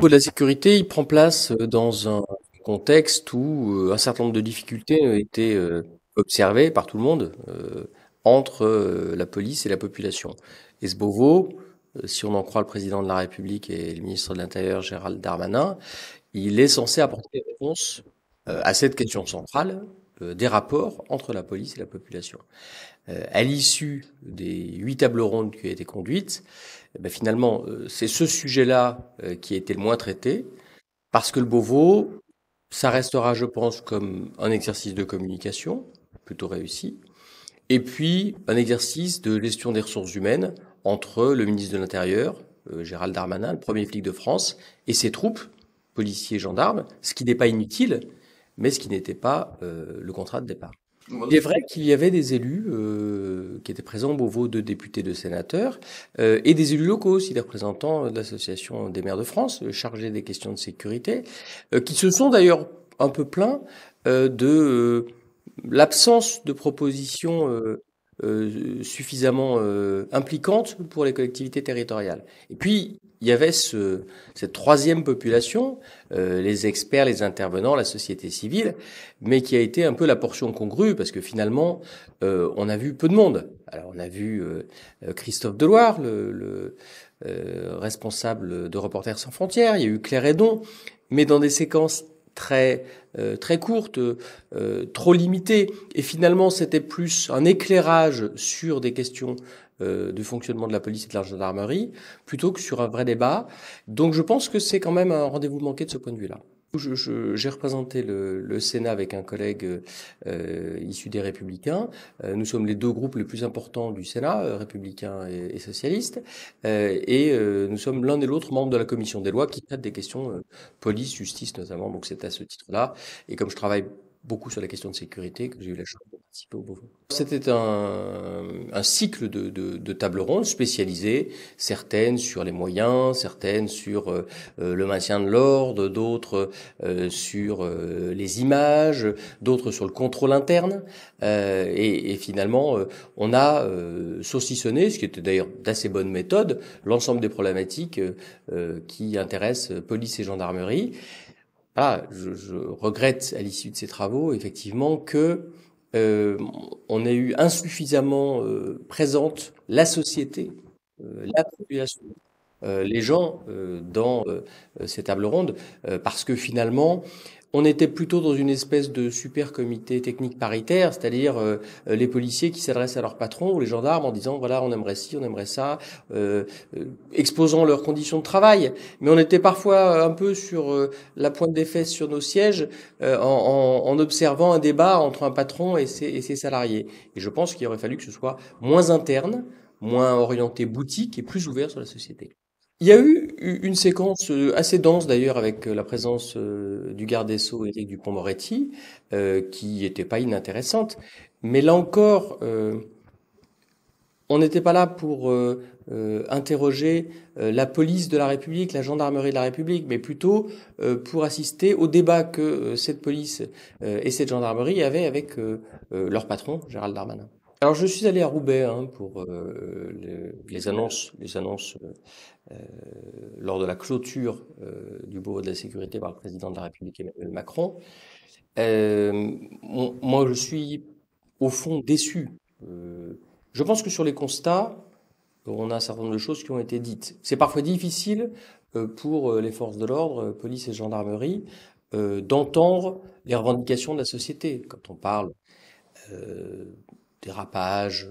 de la sécurité, il prend place dans un contexte où un certain nombre de difficultés ont été observées par tout le monde entre la police et la population. Et ce Beauvau, si on en croit le président de la République et le ministre de l'Intérieur, Gérald Darmanin, il est censé apporter des réponses à cette question centrale des rapports entre la police et la population. À l'issue des 8 tables rondes qui ont été conduites, eh ben finalement, c'est ce sujet-là qui a été le moins traité, parce que le Beauvau, ça restera, je pense, comme un exercice de communication, plutôt réussi, et puis un exercice de gestion des ressources humaines entre le ministre de l'Intérieur, Gérald Darmanin, le premier flic de France, et ses troupes, policiers et gendarmes, ce qui n'est pas inutile, mais ce qui n'était pas le contrat de départ. Il est vrai qu'il y avait des élus qui étaient présents au Beauvau, 2 députés, 2 sénateurs, et des élus locaux aussi, des représentants de l'Association des maires de France, chargés des questions de sécurité, qui se sont d'ailleurs un peu plaints de l'absence de propositions suffisamment impliquantes pour les collectivités territoriales. Et puis, il y avait cette troisième population, les experts, les intervenants, la société civile, mais qui a été un peu la portion congrue, parce que finalement, on a vu peu de monde. Alors, on a vu Christophe Deloire, le responsable de Reporters sans frontières, il y a eu Claire Hédon, mais dans des séquences très courtes, trop limitées. Et finalement, c'était plus un éclairage sur des questions du fonctionnement de la police et de la gendarmerie, plutôt que sur un vrai débat. Donc je pense que c'est quand même un rendez-vous manqué de ce point de vue-là. J'ai représenté le Sénat avec un collègue issu des Républicains. Nous sommes les 2 groupes les plus importants du Sénat, Républicains et socialistes, et nous sommes l'un et l'autre membres de la commission des lois qui traite des questions police, justice notamment. Donc c'est à ce titre-là. Et comme je travaille beaucoup sur les questions de sécurité, que j'ai eu la chance de participer au Beauvau. C'était un cycle de tables rondes spécialisées, certaines sur les moyens, certaines sur le maintien de l'ordre, d'autres sur les images, d'autres sur le contrôle interne. Et finalement, on a saucissonné, ce qui était d'ailleurs d'assez bonne méthode, l'ensemble des problématiques qui intéressent police et gendarmerie. Voilà, je regrette à l'issue de ces travaux, effectivement, que on ait eu insuffisamment présente la société, la population, les gens dans ces tables rondes, parce que finalement, on était plutôt dans une espèce de super comité technique paritaire, c'est-à-dire les policiers qui s'adressent à leur patron ou les gendarmes en disant voilà, on aimerait ci, on aimerait ça, exposant leurs conditions de travail. Mais on était parfois un peu sur la pointe des fesses sur nos sièges en observant un débat entre un patron et ses salariés. Et je pense qu'il aurait fallu que ce soit moins interne, moins orienté boutique et plus ouvert sur la société. Il y a eu une séquence assez dense d'ailleurs avec la présence du garde des Sceaux Éric Dupond-Moretti, qui était pas inintéressante. Mais là encore, on n'était pas là pour interroger la police de la République, la gendarmerie de la République, mais plutôt pour assister au débat que cette police et cette gendarmerie avaient avec leur patron, Gérald Darmanin. Alors je suis allé à Roubaix pour les annonces lors de la clôture du Beauvau de la sécurité par le président de la République Emmanuel Macron. Moi, je suis au fond déçu. Je pense que sur les constats, on a un certain nombre de choses qui ont été dites. C'est parfois difficile pour les forces de l'ordre, police et gendarmerie, d'entendre les revendications de la société. Quand on parle euh, dérapage,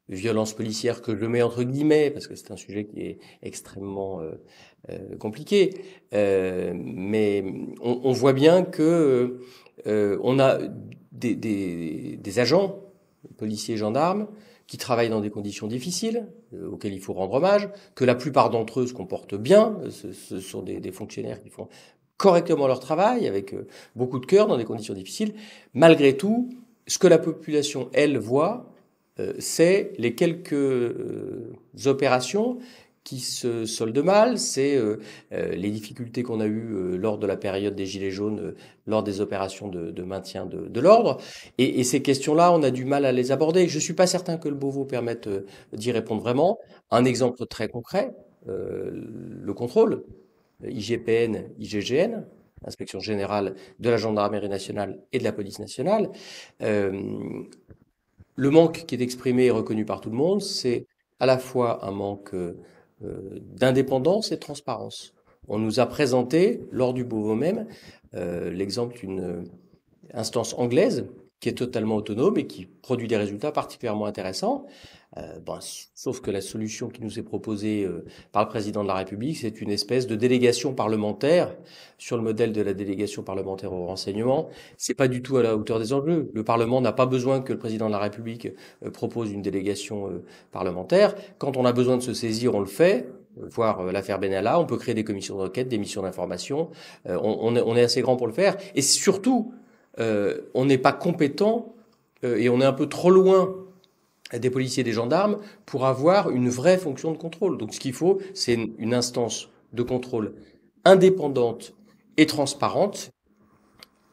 violence policière que je mets entre guillemets parce que c'est un sujet qui est extrêmement compliqué. Mais on voit bien que on a des agents, policiers et gendarmes, qui travaillent dans des conditions difficiles, auxquelles il faut rendre hommage, que la plupart d'entre eux se comportent bien. Ce sont des fonctionnaires qui font correctement leur travail, avec beaucoup de cœur, dans des conditions difficiles. Malgré tout, ce que la population, elle, voit, c'est les quelques opérations qui se soldent mal, c'est les difficultés qu'on a eues lors de la période des Gilets jaunes, lors des opérations de maintien de l'ordre. Et ces questions-là, on a du mal à les aborder. Je suis pas certain que le Beauvau permette d'y répondre vraiment. Un exemple très concret, le contrôle. IGPN, IGGN, Inspection générale de la gendarmerie nationale et de la police nationale. Le manque qui est exprimé et reconnu par tout le monde, c'est à la fois un manque d'indépendance et de transparence. On nous a présenté, lors du Beauvau même, l'exemple d'une instance anglaise qui est totalement autonome et qui produit des résultats particulièrement intéressants. Sauf que la solution qui nous est proposée par le président de la République, c'est une espèce de délégation parlementaire sur le modèle de la délégation parlementaire au renseignement. C'est pas du tout à la hauteur des enjeux. Le Parlement n'a pas besoin que le président de la République propose une délégation parlementaire. Quand on a besoin de se saisir, on le fait. Voir l'affaire Benalla, on peut créer des commissions d'enquête, des missions d'information. On est assez grand pour le faire. Et surtout, on n'est pas compétent et on est un peu trop loin des policiers et des gendarmes pour avoir une vraie fonction de contrôle. Donc ce qu'il faut, c'est une instance de contrôle indépendante et transparente,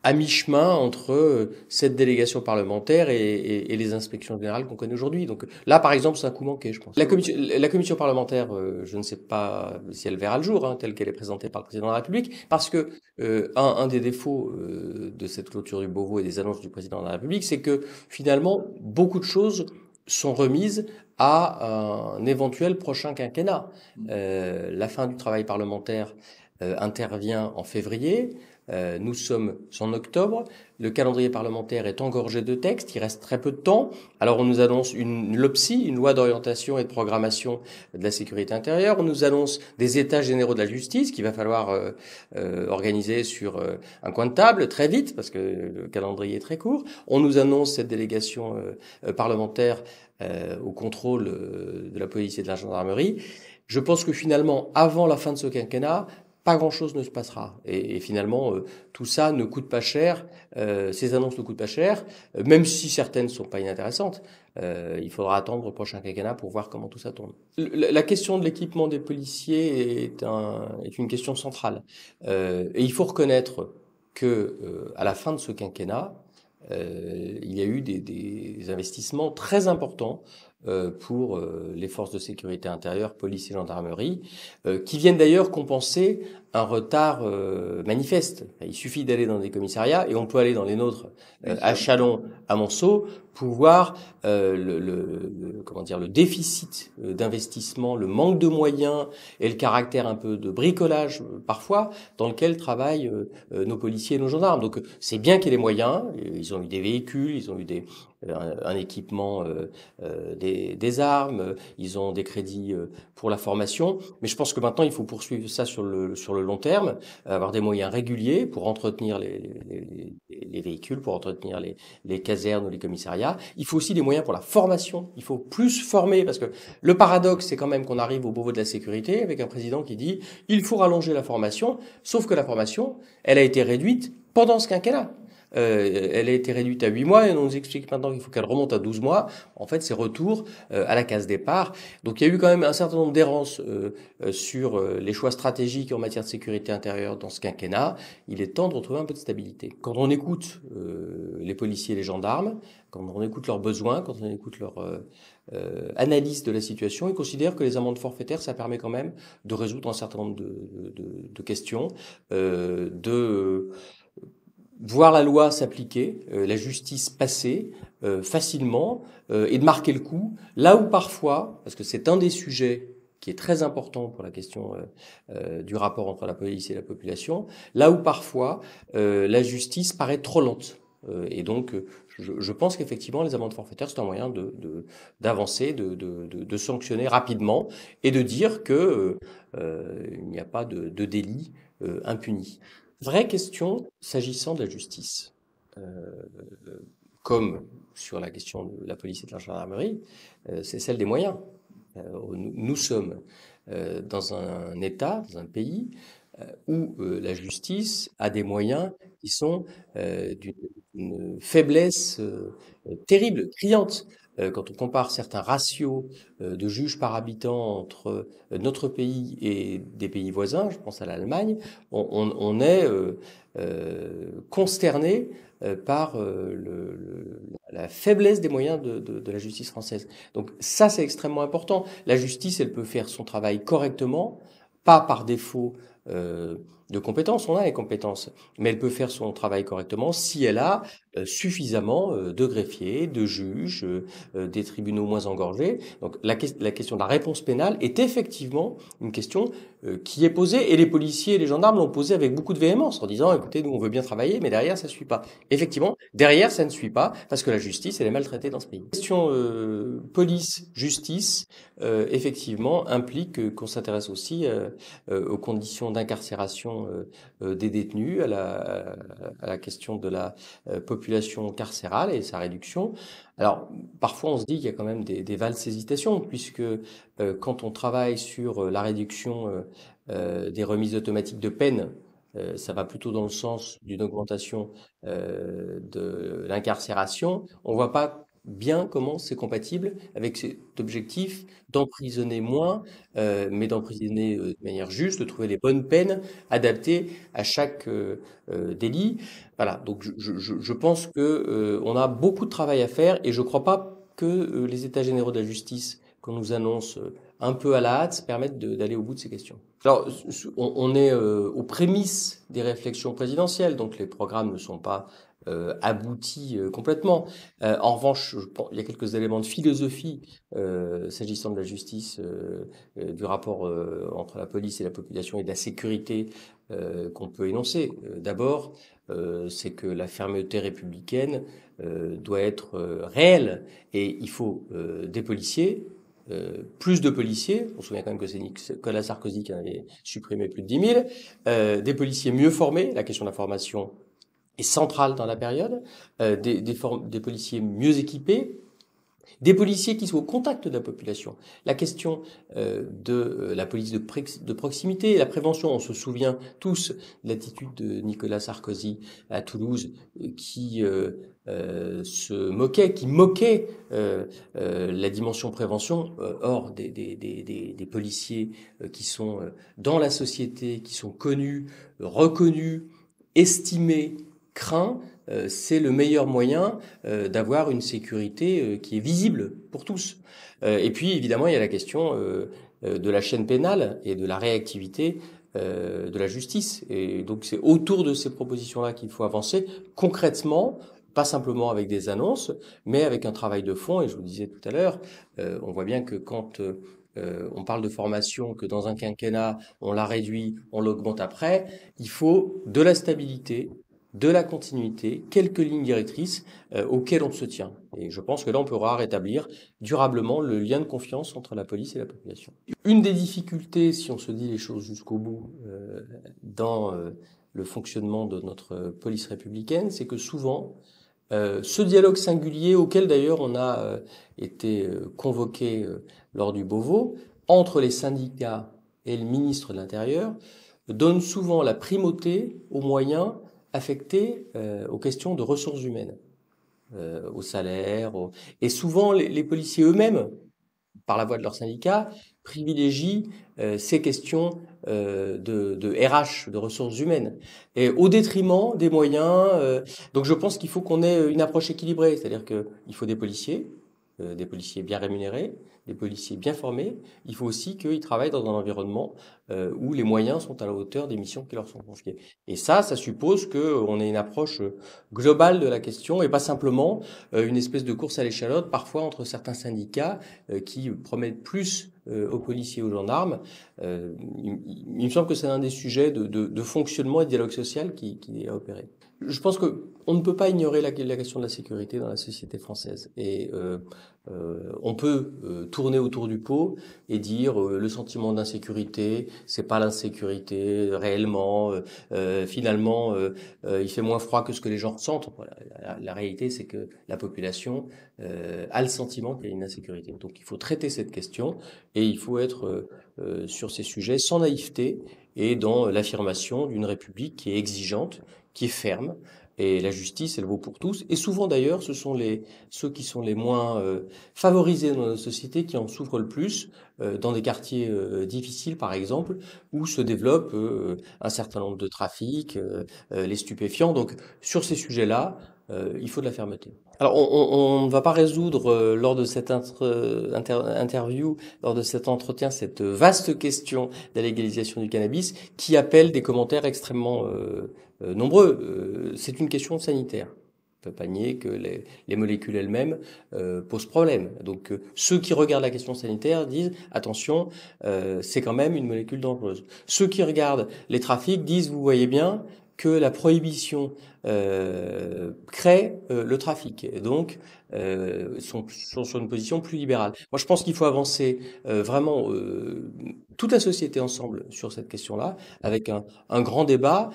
à mi-chemin entre cette délégation parlementaire et les inspections générales qu'on connaît aujourd'hui. Donc là, par exemple, c'est un coup manqué, je pense. La commission parlementaire, je ne sais pas si elle verra le jour, hein, telle qu'elle est présentée par le président de la République, parce que un des défauts de cette clôture du Beauvau et des annonces du président de la République, c'est que finalement, beaucoup de choses sont remises à un éventuel prochain quinquennat. La fin du travail parlementaire intervient en février. Nous sommes en octobre. Le calendrier parlementaire est engorgé de textes. Il reste très peu de temps. Alors, on nous annonce une LOPSI, une loi d'orientation et de programmation de la sécurité intérieure. On nous annonce des états généraux de la justice qu'il va falloir organiser sur un coin de table très vite parce que le calendrier est très court. On nous annonce cette délégation parlementaire au contrôle de la police et de la gendarmerie. Je pense que finalement, avant la fin de ce quinquennat, pas grand-chose ne se passera. Et finalement, tout ça ne coûte pas cher. Ces annonces ne coûtent pas cher, même si certaines ne sont pas inintéressantes. Il faudra attendre le prochain quinquennat pour voir comment tout ça tourne. La question de l'équipement des policiers est une question centrale. Et il faut reconnaître que à la fin de ce quinquennat, il y a eu des investissements très importants pour les forces de sécurité intérieure, police et gendarmerie, qui viennent d'ailleurs compenser un retard manifeste. Il suffit d'aller dans des commissariats, et on peut aller dans les nôtres, à Châlons, à Monceau, pour voir le déficit d'investissement, le manque de moyens et le caractère un peu de bricolage parfois dans lequel travaillent nos policiers et nos gendarmes. Donc c'est bien qu'il y ait les moyens. Ils ont eu des véhicules, ils ont eu un équipement, des armes, ils ont des crédits pour la formation. Mais je pense que maintenant il faut poursuivre ça sur le long terme, avoir des moyens réguliers pour entretenir les véhicules, pour entretenir les casernes ou les commissariats. Il faut aussi des moyens pour la formation. Il faut plus former, parce que le paradoxe, c'est quand même qu'on arrive au Beauvau de la sécurité avec un président qui dit il faut rallonger la formation, sauf que la formation, elle a été réduite pendant ce quinquennat. Elle a été réduite à 8 mois et on nous explique maintenant qu'il faut qu'elle remonte à 12 mois. En fait, c'est retour à la case départ. Donc il y a eu quand même un certain nombre d'errances sur les choix stratégiques en matière de sécurité intérieure dans ce quinquennat. Il est temps de retrouver un peu de stabilité. Quand on écoute les policiers et les gendarmes, quand on écoute leurs besoins, quand on écoute leur analyse de la situation, ils considèrent que les amendes forfaitaires, ça permet quand même de résoudre un certain nombre de questions, voir la loi s'appliquer, la justice passer facilement et de marquer le coup, là où parfois, parce que c'est un des sujets qui est très important pour la question du rapport entre la police et la population, là où parfois la justice paraît trop lente. Et donc, je pense qu'effectivement, les amendes forfaitaires, c'est un moyen d'avancer, de sanctionner rapidement et de dire que il n'y a pas de délit impuni. Vraie question s'agissant de la justice, comme sur la question de la police et de la gendarmerie, c'est celle des moyens. Nous sommes dans un État, dans un pays où la justice a des moyens qui sont d'une faiblesse terrible, criante. Quand on compare certains ratios de juges par habitant entre notre pays et des pays voisins, je pense à l'Allemagne, on est consterné par la faiblesse des moyens de la justice française. Donc ça, c'est extrêmement important. La justice, elle peut faire son travail correctement, pas par défaut de compétences. On a les compétences, mais elle peut faire son travail correctement si elle a suffisamment de greffiers, de juges, des tribunaux moins engorgés. Donc la question de la réponse pénale est effectivement une question qui est posée, et les policiers et les gendarmes l'ont posée avec beaucoup de véhémence en disant, écoutez, nous on veut bien travailler, mais derrière ça suit pas. Effectivement, derrière ça ne suit pas parce que la justice elle est maltraitée dans ce pays. La question police-justice effectivement implique qu'on s'intéresse aussi aux conditions d'incarcération des détenus, à la question de la population carcérale et sa réduction. Alors, parfois, on se dit qu'il y a quand même des valses hésitations, puisque quand on travaille sur la réduction des remises automatiques de peine, ça va plutôt dans le sens d'une augmentation de l'incarcération. On voit pas bien comment c'est compatible avec cet objectif d'emprisonner moins, mais d'emprisonner de manière juste, de trouver les bonnes peines adaptées à chaque délit. Voilà, donc je pense que on a beaucoup de travail à faire, et je ne crois pas que les États généraux de la justice qu'on nous annonce un peu à la hâte permettent d'aller au bout de ces questions. Alors, on est aux prémices des réflexions présidentielles, donc les programmes ne sont pas aboutis complètement. En revanche, il y a quelques éléments de philosophie s'agissant de la justice, du rapport entre la police et la population et de la sécurité qu'on peut énoncer. D'abord, c'est que la fermeté républicaine doit être réelle, et il faut des policiers, plus de policiers. On se souvient quand même que c'est Nicolas Sarkozy qui avait supprimé plus de 10 000, des policiers mieux formés, la question de la formation est centrale dans la période, des policiers mieux équipés, des policiers qui sont au contact de la population. La question de la police de proximité, la prévention, on se souvient tous de l'attitude de Nicolas Sarkozy à Toulouse qui qui moquait la dimension prévention. Or, des policiers qui sont dans la société, qui sont connus, reconnus, estimés, craints, c'est le meilleur moyen d'avoir une sécurité qui est visible pour tous. Et puis, évidemment, il y a la question de la chaîne pénale et de la réactivité de la justice. Et donc, c'est autour de ces propositions-là qu'il faut avancer concrètement, pas simplement avec des annonces, mais avec un travail de fond. Et je vous le disais tout à l'heure, on voit bien que quand on parle de formation, que dans un quinquennat, on la réduit, on l'augmente après, il faut de la stabilité, de la continuité, quelques lignes directrices auxquelles on se tient. Et je pense que là, on pourra rétablir durablement le lien de confiance entre la police et la population. Une des difficultés, si on se dit les choses jusqu'au bout, dans le fonctionnement de notre police républicaine, c'est que souvent, ce dialogue singulier, auquel d'ailleurs on a été convoqué lors du Beauvau, entre les syndicats et le ministre de l'Intérieur, donne souvent la primauté aux moyens affectés aux questions de ressources humaines, au salaire. Et souvent, les policiers eux-mêmes, par la voix de leurs syndicats, privilégient ces questions de RH, de ressources humaines, et au détriment des moyens. Donc je pense qu'il faut qu'on ait une approche équilibrée, c'est-à-dire qu'il faut des policiers bien rémunérés, des policiers bien formés. Il faut aussi qu'ils travaillent dans un environnement où les moyens sont à la hauteur des missions qui leur sont confiées. Et ça suppose qu'on ait une approche globale de la question, et pas simplement une espèce de course à l'échalote, parfois entre certains syndicats qui promettent plus aux policiers et aux gendarmes. Il me semble que c'est un des sujets de fonctionnement et de dialogue social qui est à opérer. Je pense que on ne peut pas ignorer la question de la sécurité dans la société française. Et on peut tourner autour du pot et dire le sentiment d'insécurité, c'est pas l'insécurité réellement. Finalement, il fait moins froid que ce que les gens ressentent. Voilà, la réalité, c'est que la population a le sentiment qu'il y a une insécurité. Donc, il faut traiter cette question, et il faut être sur ces sujets sans naïveté et dans l'affirmation d'une République qui est exigeante, qui est ferme. Et la justice, elle vaut pour tous. Et souvent d'ailleurs, ce sont ceux qui sont les moins favorisés dans notre société qui en souffrent le plus, dans des quartiers difficiles par exemple, où se développe un certain nombre de trafics, les stupéfiants. Donc sur ces sujets-là, il faut de la fermeté. Alors, on ne va pas résoudre lors de cette interview, lors de cet entretien, cette vaste question de la légalisation du cannabis qui appelle des commentaires extrêmement nombreux. C'est une question sanitaire. On ne peut pas nier que les molécules elles-mêmes posent problème. Donc ceux qui regardent la question sanitaire disent attention, c'est quand même une molécule dangereuse. Ceux qui regardent les trafics disent vous voyez bien que la prohibition crée le trafic. Et donc sont sur une position plus libérale. Moi je pense qu'il faut avancer vraiment toute la société ensemble sur cette question-là, avec un grand débat.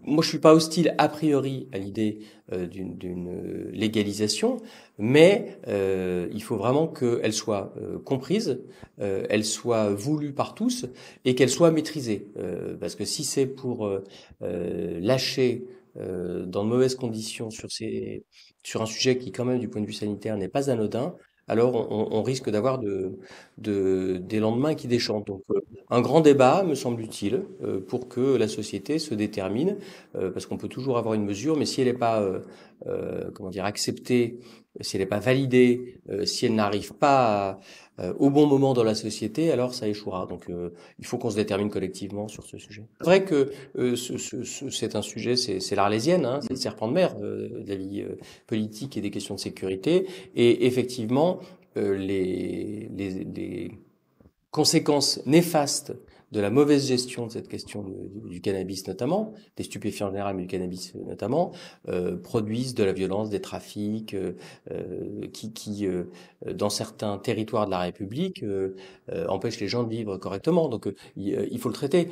Moi je suis pas hostile a priori à l'idée d'une légalisation, mais il faut vraiment qu'elle soit comprise, elle soit voulue par tous et qu'elle soit maîtrisée. Parce que si c'est pour lâcher dans de mauvaises conditions sur un sujet qui quand même du point de vue sanitaire n'est pas anodin, alors on risque d'avoir des lendemains qui déchantent. Donc un grand débat me semble utile pour que la société se détermine, parce qu'on peut toujours avoir une mesure, mais si elle n'est pas comment dire acceptée, si elle n'est pas validée, si elle n'arrive pas au bon moment dans la société, alors ça échouera. Donc il faut qu'on se détermine collectivement sur ce sujet. C'est vrai que c'est un sujet, c'est l'Arlésienne, hein, c'est le serpent de mer de la vie politique et des questions de sécurité. Et effectivement, les conséquences néfastes de la mauvaise gestion de cette question du cannabis notamment, des stupéfiants en général, mais du cannabis notamment, produisent de la violence, des trafics, qui dans certains territoires de la République, empêchent les gens de vivre correctement. Donc il faut le traiter.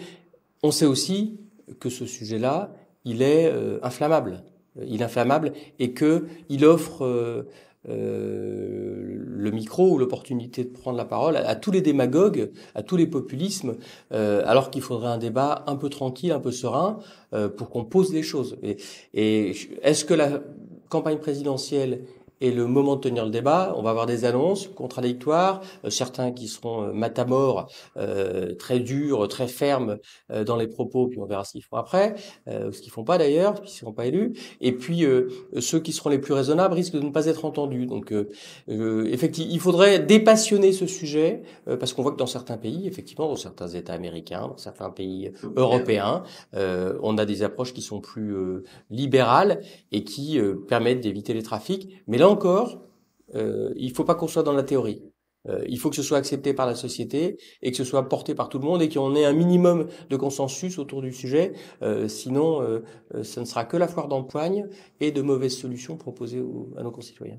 On sait aussi que ce sujet-là, il est inflammable. Il est inflammable et que il offre le micro ou l'opportunité de prendre la parole à tous les démagogues, à tous les populismes, alors qu'il faudrait un débat un peu tranquille, un peu serein, pour qu'on pose les choses. Et est-ce que la campagne présidentielle est le moment de tenir le débat? On va avoir des annonces contradictoires, certains qui seront matamores, très durs, très fermes dans les propos, puis on verra ce qu'ils font après, ce qu'ils font pas d'ailleurs, puisqu'ils ne seront pas élus. Et puis ceux qui seront les plus raisonnables risquent de ne pas être entendus. Donc effectivement, il faudrait dépassionner ce sujet, parce qu'on voit que dans certains pays, effectivement, dans certains États américains, dans certains pays européens, on a des approches qui sont plus libérales et qui permettent d'éviter les trafics. Mais là encore, il faut pas qu'on soit dans la théorie. Il faut que ce soit accepté par la société et que ce soit porté par tout le monde et qu'on ait un minimum de consensus autour du sujet. Sinon, ce ne sera que la foire d'empoigne et de mauvaises solutions proposées à nos concitoyens.